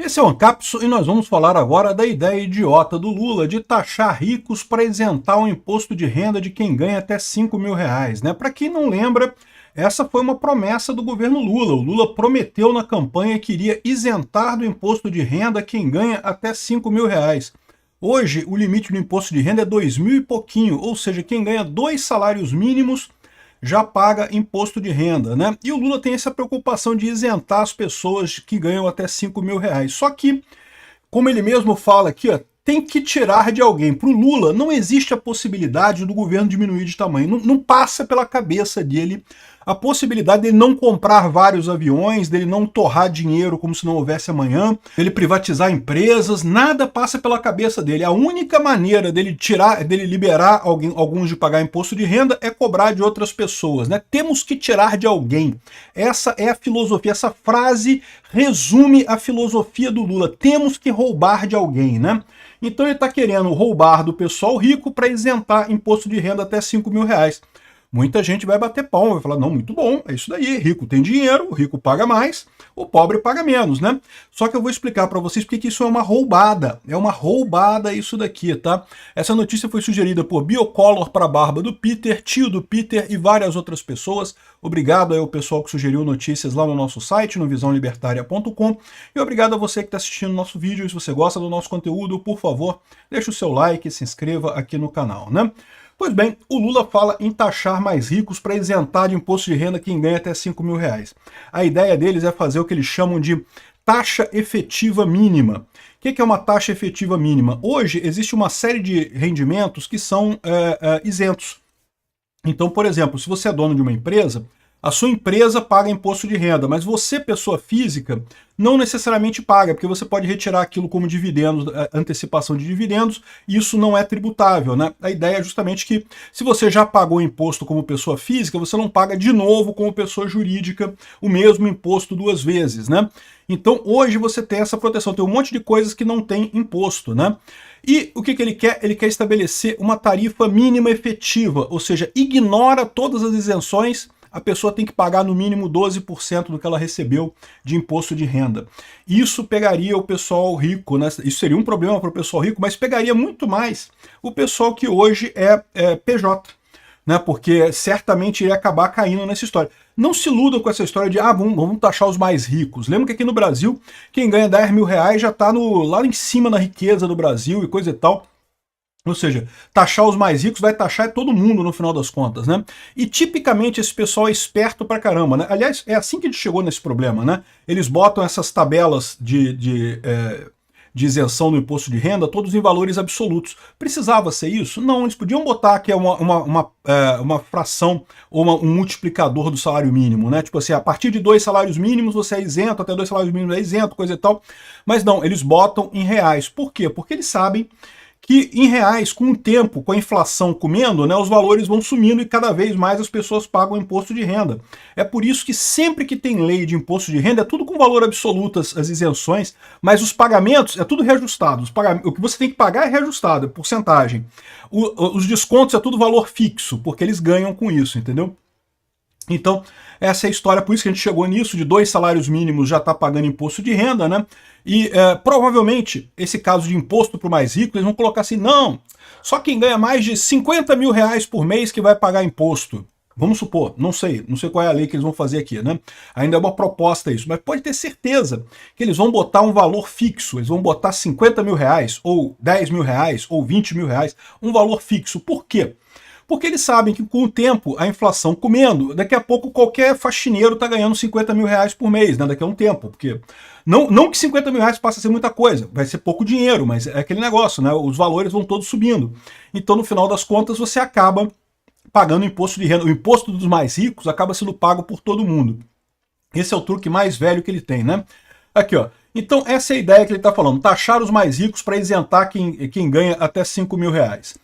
Esse é o Ancapso e nós vamos falar agora da ideia idiota do Lula de taxar ricos para isentar o imposto de renda de quem ganha até 5 mil reais, né? Para quem não lembra, essa foi uma promessa do governo Lula. O Lula prometeu na campanha que iria isentar do imposto de renda quem ganha até 5 mil reais. Hoje, o limite do imposto de renda é 2 mil e pouquinho, ou seja, quem ganha 2 salários mínimos já paga imposto de renda, né? E o Lula tem essa preocupação de isentar as pessoas que ganham até 5 mil reais. Só que, como ele mesmo fala aqui, ó, tem que tirar de alguém. Para o Lula, não existe a possibilidade do governo diminuir de tamanho. Não passa pela cabeça dele a possibilidade dele não comprar vários aviões, dele não torrar dinheiro como se não houvesse amanhã, dele privatizar empresas, nada passa pela cabeça dele. A única maneira dele liberar alguns de pagar imposto de renda é cobrar de outras pessoas, né? Temos que tirar de alguém. Essa é a filosofia, essa frase resume a filosofia do Lula. Temos que roubar de alguém, né? Então ele está querendo roubar do pessoal rico para isentar imposto de renda até 5 mil reais. Muita gente vai bater palma, vai falar, não, muito bom, é isso daí, rico tem dinheiro, o rico paga mais, o pobre paga menos, né? Só que eu vou explicar para vocês porque isso é uma roubada isso daqui, tá? Essa notícia foi sugerida por Biocolor para a barba do Peter, tio do Peter e várias outras pessoas. Obrigado aí ao pessoal que sugeriu notícias lá no nosso site, no visãolibertaria.com, e obrigado a você que está assistindo o nosso vídeo. Se você gosta do nosso conteúdo, por favor, deixe o seu like e se inscreva aqui no canal, né? Pois bem, o Lula fala em taxar mais ricos para isentar de imposto de renda quem ganha até 5 mil reais. A ideia deles é fazer o que eles chamam de taxa efetiva mínima. O que é uma taxa efetiva mínima? Hoje existe uma série de rendimentos que são isentos. Então, por exemplo, se você é dono de uma empresa, a sua empresa paga imposto de renda, mas você, pessoa física, não necessariamente paga, porque você pode retirar aquilo como dividendos, antecipação de dividendos, e isso não é tributável, né? A ideia é justamente que, se você já pagou imposto como pessoa física, você não paga de novo como pessoa jurídica o mesmo imposto 2 vezes, né? Então, hoje você tem essa proteção, tem um monte de coisas que não tem imposto, né? E o que ele quer? Ele quer estabelecer uma tarifa mínima efetiva, ou seja, ignora todas as isenções, a pessoa tem que pagar no mínimo 12% do que ela recebeu de imposto de renda. Isso pegaria o pessoal rico, né? Isso seria um problema para o pessoal rico, mas pegaria muito mais o pessoal que hoje é PJ, né? Porque certamente iria acabar caindo nessa história. Não se iludam com essa história de vamos taxar os mais ricos. Lembra que aqui no Brasil, quem ganha 10 mil reais já está lá em cima na riqueza do Brasil e coisa e tal. Ou seja, taxar os mais ricos vai taxar todo mundo no final das contas, né? E tipicamente esse pessoal é esperto pra caramba, né? Aliás, é assim que a gente chegou nesse problema, né? Eles botam essas tabelas de isenção no imposto de renda, todos em valores absolutos. Precisava ser isso? Não, eles podiam botar que é uma fração ou um multiplicador do salário mínimo, né? Tipo assim, a partir de 2 salários mínimos você é isento, até 2 salários mínimos é isento, coisa e tal. Mas não, eles botam em reais. Por quê? Porque eles sabem que em reais, com o tempo, com a inflação comendo, né, os valores vão sumindo e cada vez mais as pessoas pagam imposto de renda. É por isso que sempre que tem lei de imposto de renda, é tudo com valor absoluto, as isenções, mas os pagamentos é tudo reajustado. O que você tem que pagar é reajustado, é porcentagem. Os descontos é tudo valor fixo, porque eles ganham com isso, entendeu? Então, essa é a história, por isso que a gente chegou nisso, de 2 salários mínimos já está pagando imposto de renda, né? E provavelmente, esse caso de imposto para o mais rico, eles vão colocar assim, não, só quem ganha mais de 50 mil reais por mês que vai pagar imposto. Vamos supor, não sei qual é a lei que eles vão fazer aqui, né? Ainda é uma proposta isso, mas pode ter certeza que eles vão botar um valor fixo, eles vão botar 50 mil reais, ou 10 mil reais, ou 20 mil reais, um valor fixo. Por quê? Porque eles sabem que com o tempo, a inflação comendo, daqui a pouco qualquer faxineiro está ganhando 50 mil reais por mês, né? Daqui a um tempo. Porque não que 50 mil reais passe a ser muita coisa, vai ser pouco dinheiro, mas é aquele negócio, né? Os valores vão todos subindo. Então, no final das contas, você acaba pagando imposto de renda. O imposto dos mais ricos acaba sendo pago por todo mundo. Esse é o truque mais velho que ele tem, né? Aqui, ó. Então, essa é a ideia que ele está falando. Taxar os mais ricos para isentar quem ganha até 5 mil reais.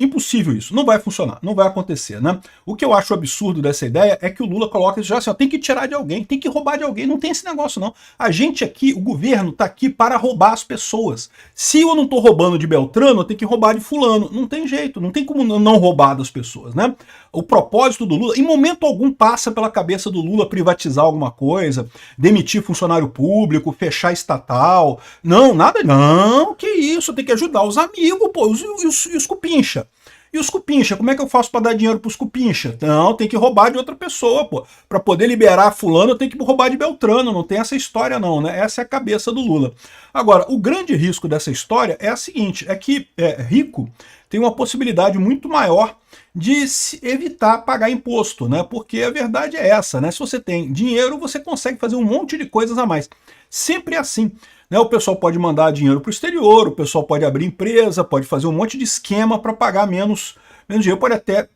Impossível isso, não vai funcionar, não vai acontecer, né? O que eu acho absurdo dessa ideia é que o Lula coloca isso já assim, ó, tem que tirar de alguém, tem que roubar de alguém, não tem esse negócio não. A gente aqui, o governo tá aqui para roubar as pessoas. Se eu não tô roubando de Beltrano, eu tenho que roubar de fulano. Não tem jeito, não tem como não roubar das pessoas, né? O propósito do Lula, em momento algum passa pela cabeça do Lula privatizar alguma coisa, demitir funcionário público, fechar estatal. Não, nada, não, que isso, tem que ajudar os amigos, pô, e os cupincha. E os cupincha, como é que eu faço para dar dinheiro pros cupincha? Não, tem que roubar de outra pessoa, pô. Para poder liberar fulano, eu tenho que roubar de Beltrano, não tem essa história não, né? Essa é a cabeça do Lula. Agora, o grande risco dessa história é a seguinte, é que rico tem uma possibilidade muito maior de se evitar pagar imposto, né? Porque a verdade é essa, né? Se você tem dinheiro, você consegue fazer um monte de coisas a mais. Sempre é assim. Né? O pessoal pode mandar dinheiro para o exterior, o pessoal pode abrir empresa, pode fazer um monte de esquema para pagar menos dinheiro, pode até,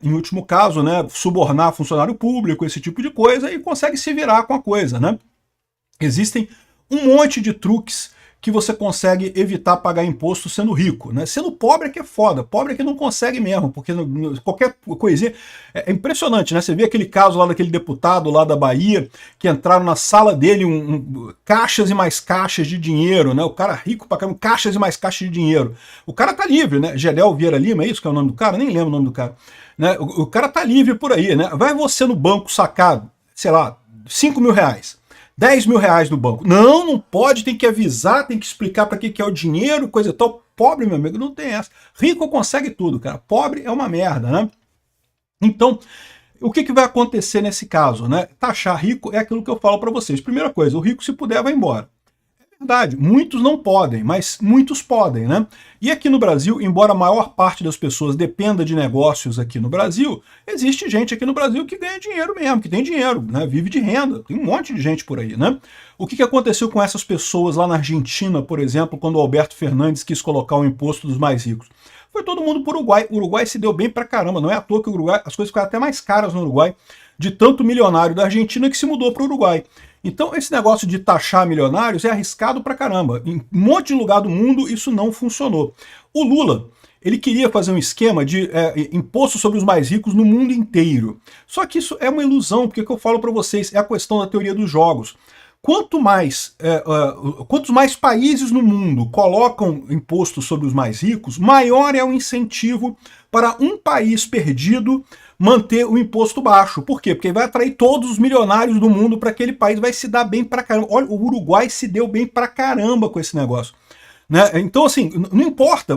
em último caso, né, subornar funcionário público, esse tipo de coisa, e consegue se virar com a coisa, né? Existem um monte de truques que você consegue evitar pagar imposto sendo rico, né? Sendo pobre é que é foda, pobre é que não consegue mesmo, porque qualquer coisinha... É impressionante, né? Você vê aquele caso lá daquele deputado lá da Bahia, que entraram na sala dele caixas e mais caixas de dinheiro, né? O cara rico pra caramba, caixas e mais caixas de dinheiro. O cara tá livre, né? Gedel Vieira Lima, é isso que é o nome do cara? Nem lembro o nome do cara. Né? O cara tá livre por aí, né? Vai você no banco sacar, sei lá, 5 mil reais. 10 mil reais no banco. Não, não pode, tem que avisar, tem que explicar para que é o dinheiro, coisa e tal. Pobre, meu amigo, não tem essa. Rico consegue tudo, cara. Pobre é uma merda, né? Então, o que vai acontecer nesse caso, né? Taxar rico é aquilo que eu falo para vocês. Primeira coisa, o rico, se puder, vai embora. Verdade, muitos não podem, mas muitos podem, né? E aqui no Brasil, embora a maior parte das pessoas dependa de negócios aqui no Brasil, existe gente aqui no Brasil que ganha dinheiro mesmo, que tem dinheiro, né? Vive de renda, tem um monte de gente por aí, né? O que aconteceu com essas pessoas lá na Argentina, por exemplo, quando o Alberto Fernandes quis colocar o imposto dos mais ricos? Foi todo mundo para o Uruguai. O Uruguai se deu bem pra caramba, não é à toa que o Uruguai, as coisas ficaram até mais caras no Uruguai, de tanto milionário da Argentina que se mudou para o Uruguai. Então esse negócio de taxar milionários é arriscado pra caramba. Em um monte de lugar do mundo isso não funcionou. O Lula, ele queria fazer um esquema de imposto sobre os mais ricos no mundo inteiro. Só que isso é uma ilusão, porque o que eu falo para vocês é a questão da teoria dos jogos. Quantos mais países no mundo colocam imposto sobre os mais ricos, maior é o incentivo para um país perdido manter o imposto baixo. Por quê? Porque vai atrair todos os milionários do mundo para aquele país, vai se dar bem pra caramba. Olha, o Uruguai se deu bem pra caramba com esse negócio. Né? Então, assim, não importa.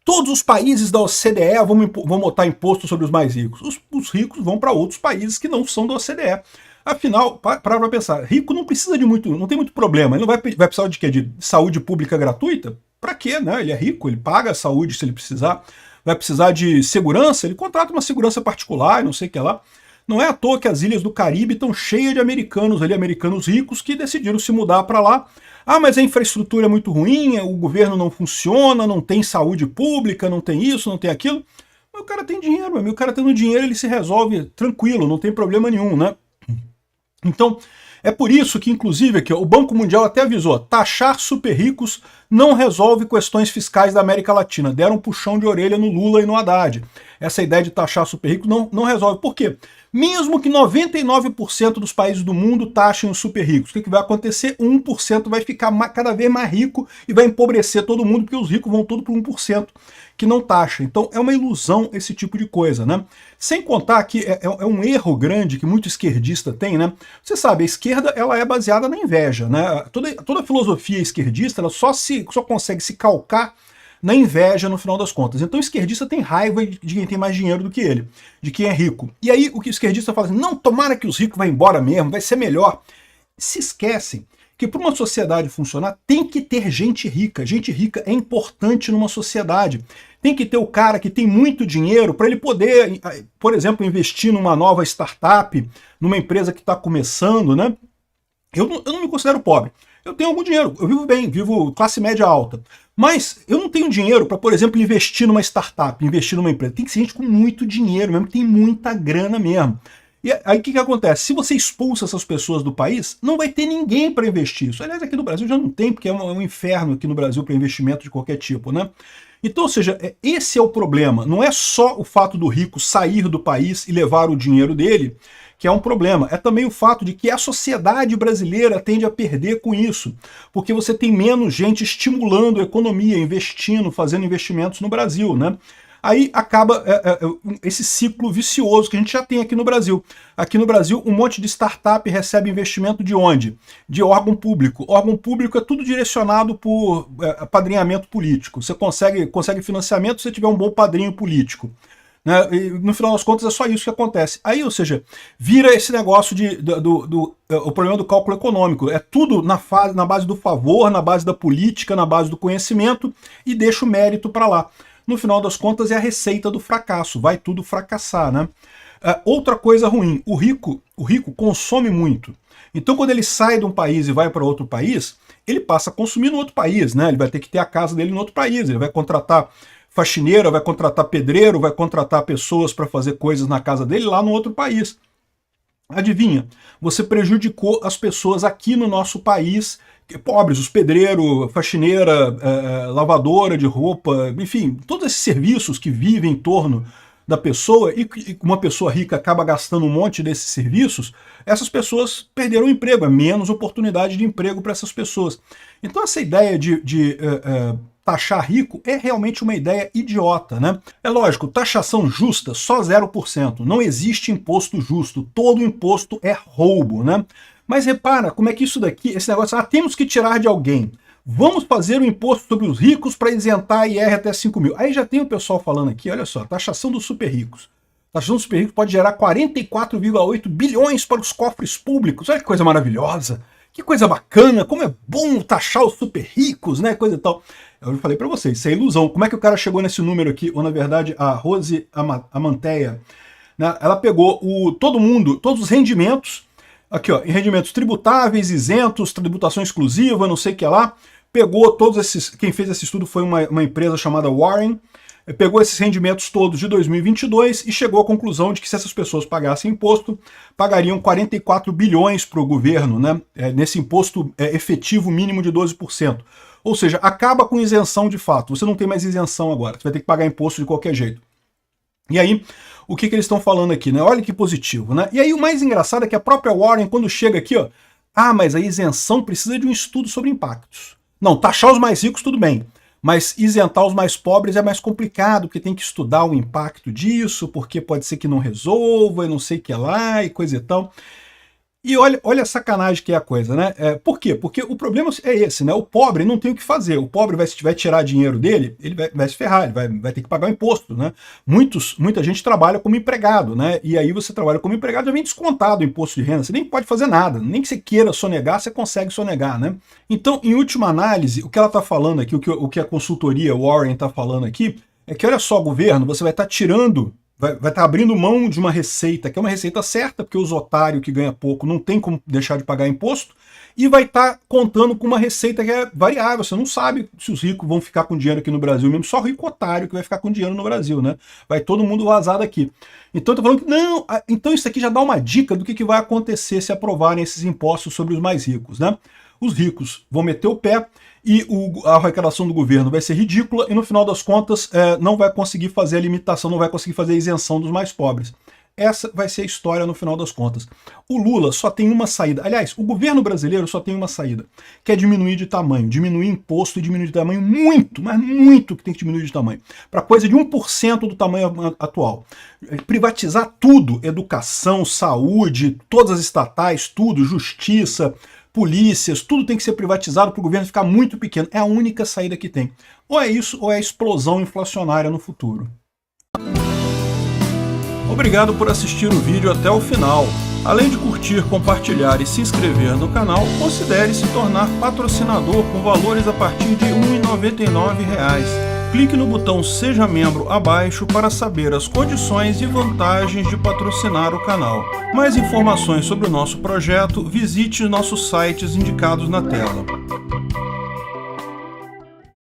Todos os países da OCDE vão botar imposto sobre os mais ricos. Os ricos vão para outros países que não são da OCDE. Afinal, para pensar, rico não precisa de muito, não tem muito problema. Ele não vai precisar de quê? De saúde pública gratuita? Para quê, né? Ele é rico, ele paga a saúde se ele precisar. Vai precisar de segurança, ele contrata uma segurança particular, não sei o que lá. Não é à toa que as ilhas do Caribe estão cheias de americanos ali, americanos ricos que decidiram se mudar para lá. Ah, mas a infraestrutura é muito ruim, o governo não funciona, não tem saúde pública, não tem isso, não tem aquilo. Mas o cara tem dinheiro, o cara tendo dinheiro ele se resolve tranquilo, não tem problema nenhum, né? Então, é por isso que, inclusive, aqui, o Banco Mundial até avisou, taxar super ricos não resolve questões fiscais da América Latina. Deram um puxão de orelha no Lula e no Haddad. Essa ideia de taxar super ricos não resolve. Por quê? Mesmo que 99% dos países do mundo taxem os super ricos, o que vai acontecer? 1% vai ficar cada vez mais rico e vai empobrecer todo mundo, porque os ricos vão tudo para 1% que não taxa. Então é uma ilusão esse tipo de coisa, né? Sem contar que é um erro grande que muito esquerdista tem, né? Você sabe, a esquerda ela é baseada na inveja, né? Toda filosofia esquerdista ela só consegue se calcar na inveja no final das contas. Então o esquerdista tem raiva de quem tem mais dinheiro do que ele, de quem é rico. E aí o que o esquerdista fala assim, não, tomara que os ricos vão embora mesmo, vai ser melhor. Se esquecem que para uma sociedade funcionar tem que ter gente rica. Gente rica é importante numa sociedade. Tem que ter o cara que tem muito dinheiro para ele poder, por exemplo, investir numa nova startup, numa empresa que está começando, né? Eu não me considero pobre. Eu tenho algum dinheiro, eu vivo bem, vivo classe média alta. Mas eu não tenho dinheiro para, por exemplo, investir numa startup, investir numa empresa. Tem que ser gente com muito dinheiro mesmo, que tem muita grana mesmo. E aí o que acontece? Se você expulsa essas pessoas do país, não vai ter ninguém para investir isso. Aliás, aqui no Brasil já não tem, porque é um inferno aqui no Brasil para investimento de qualquer tipo, né? Então, ou seja, esse é o problema. Não é só o fato do rico sair do país e levar o dinheiro dele, que é um problema. É também o fato de que a sociedade brasileira tende a perder com isso, porque você tem menos gente estimulando a economia, investindo, fazendo investimentos no Brasil, né? Aí acaba esse ciclo vicioso que a gente já tem aqui no Brasil. Aqui no Brasil, um monte de startup recebe investimento de onde? De órgão público. Órgão público é tudo direcionado por apadrinhamento político. Você consegue financiamento se você tiver um bom padrinho político. Né? E, no final das contas, é só isso que acontece. Aí, ou seja, vira esse negócio o problema do cálculo econômico. É tudo na base do favor, na base da política, na base do conhecimento, e deixa o mérito para lá. No final das contas é a receita do fracasso, vai tudo fracassar, né? Outra coisa ruim, o rico consome muito. Então quando ele sai de um país e vai para outro país, ele passa a consumir no outro país, né? Ele vai ter que ter a casa dele no outro país, ele vai contratar faxineira, vai contratar pedreiro, vai contratar pessoas para fazer coisas na casa dele lá no outro país. Adivinha, você prejudicou as pessoas aqui no nosso país, pobres, os pedreiros, faxineira, lavadora de roupa, enfim, todos esses serviços que vivem em torno da pessoa, e uma pessoa rica acaba gastando um monte desses serviços, essas pessoas perderam o emprego, é menos oportunidade de emprego para essas pessoas. Então essa ideia de taxar rico é realmente uma ideia idiota, né? É lógico, taxação justa, só 0%. Não existe imposto justo, todo imposto é roubo, né? Mas repara como é que isso daqui, esse negócio, temos que tirar de alguém. Vamos fazer um imposto sobre os ricos para isentar a IR até 5 mil. Aí já tem o pessoal falando aqui, olha só, taxação dos super ricos. Taxação dos super ricos pode gerar 44,8 bilhões para os cofres públicos. Olha que coisa maravilhosa, que coisa bacana, como é bom taxar os super ricos, né, coisa e tal. Eu falei para vocês, isso é ilusão. Como é que o cara chegou nesse número aqui? Ou na verdade a Rose Amanteia, né, ela pegou todos os rendimentos, aqui ó, em rendimentos tributáveis, isentos, tributação exclusiva, não sei o que lá, pegou todos esses, quem fez esse estudo foi uma empresa chamada Warren, pegou esses rendimentos todos de 2022 e chegou à conclusão de que se essas pessoas pagassem imposto, pagariam 44 bilhões para o governo, né, nesse imposto efetivo mínimo de 12%. Ou seja, acaba com isenção de fato, você não tem mais isenção agora, você vai ter que pagar imposto de qualquer jeito. E aí, o que eles estão falando aqui, né? Olha que positivo, né? E aí o mais engraçado é que a própria Warren, quando chega aqui, ó, mas a isenção precisa de um estudo sobre impactos. Não, taxar os mais ricos tudo bem, mas isentar os mais pobres é mais complicado, porque tem que estudar o impacto disso, porque pode ser que não resolva, e não sei o que lá, e coisa e tal. E olha a sacanagem que é a coisa, né? Por quê? Porque o problema é esse, né? O pobre não tem o que fazer. O pobre vai tirar dinheiro dele, ele vai se ferrar, ele vai ter que pagar o imposto, né? Muita gente trabalha como empregado, né? E aí você trabalha como empregado, já vem descontado o imposto de renda, você nem pode fazer nada, nem que você queira sonegar, você consegue sonegar, né? Então, em última análise, o que ela está falando aqui, o que a consultoria Warren está falando aqui, é que olha só, governo, você vai estar tirando, vai estar abrindo mão de uma receita, que é uma receita certa, porque os otários que ganham pouco não tem como deixar de pagar imposto, e vai estar contando com uma receita que é variável. Você não sabe se os ricos vão ficar com dinheiro aqui no Brasil mesmo, só o rico otário que vai ficar com dinheiro no Brasil, né? Vai todo mundo vazar daqui. Então eu tô falando que, não, então isso aqui já dá uma dica do que vai acontecer se aprovarem esses impostos sobre os mais ricos, né? Os ricos vão meter o pé, e a arrecadação do governo vai ser ridícula, e no final das contas não vai conseguir fazer a limitação, não vai conseguir fazer a isenção dos mais pobres. Essa vai ser a história no final das contas. O Lula só tem uma saída, aliás, o governo brasileiro só tem uma saída, que é diminuir de tamanho, diminuir imposto e diminuir de tamanho muito, mas muito que tem que diminuir de tamanho, para coisa de 1% do tamanho atual. Privatizar tudo, educação, saúde, todas as estatais, tudo, justiça, polícias, tudo tem que ser privatizado para o governo ficar muito pequeno. É a única saída que tem. Ou é isso, ou é a explosão inflacionária no futuro. Obrigado por assistir o vídeo até o final. Além de curtir, compartilhar e se inscrever no canal, considere se tornar patrocinador com valores a partir de R$ 1,99. Clique no botão Seja Membro abaixo para saber as condições e vantagens de patrocinar o canal. Mais informações sobre o nosso projeto, visite nossos sites indicados na tela.